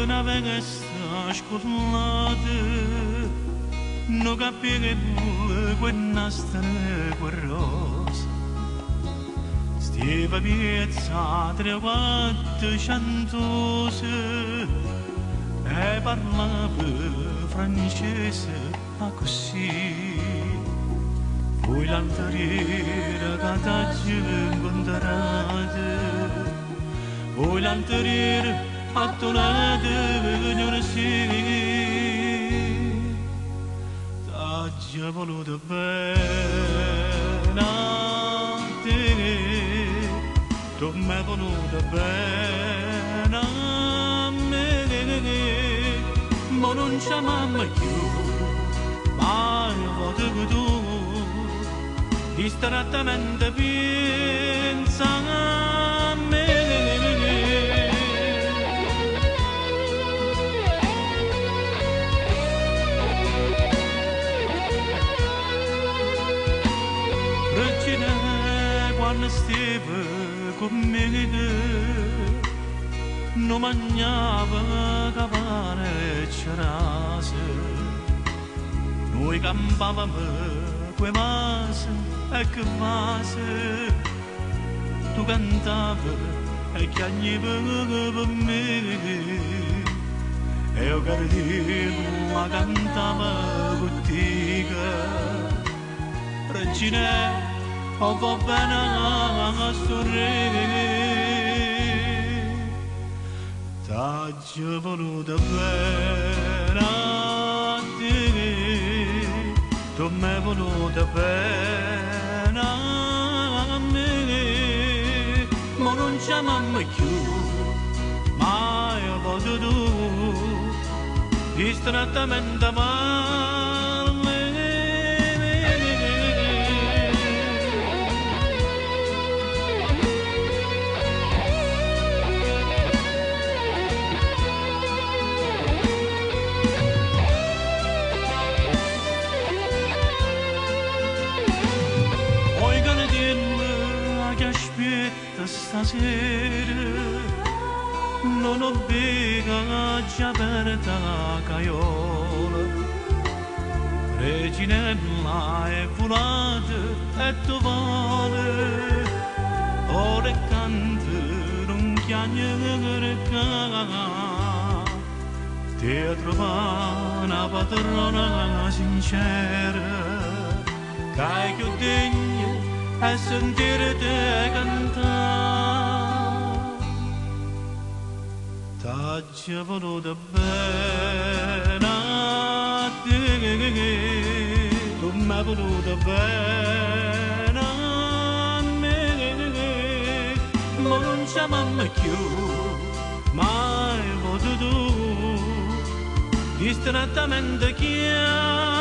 navegessa scollata, non capiremo quella storia guerrosa. Stiva piezza tre o quattro cantose e parlava francese a così. Poi l'alteriera cantaggia incontrata, poi l'alteriera attonata non si. T'ha voluto bene a te, tu m'hai voluto bene a me, ma non ci amiamo più, ma io voglio che tu distrattamente pensa a me. Regina, quando stava con me, non mangiava cavare e cerase, noi campavamo quei vasi e che vasi, tu cantavi e chiagnivi per me, e io cardivo ma cantava con te. Regina, oh va bene a sorridere, t'ha voluto bene a te, tu m'hai voluto bene a me, ma non ci amiamo più, ma io voglio tu distrattamente amare. Stasera non ho bevuto già aperta la caiola, Reginella è volata e tu vuole, ora canta non chiagna ti ha trovato una padrona sincera, che è più degna a sentire te cantare. T'ha voluto bene a te, tu m'hai voluto bene a me, ma non ci amiamo più, mai voluto tu distrattamente chiamare.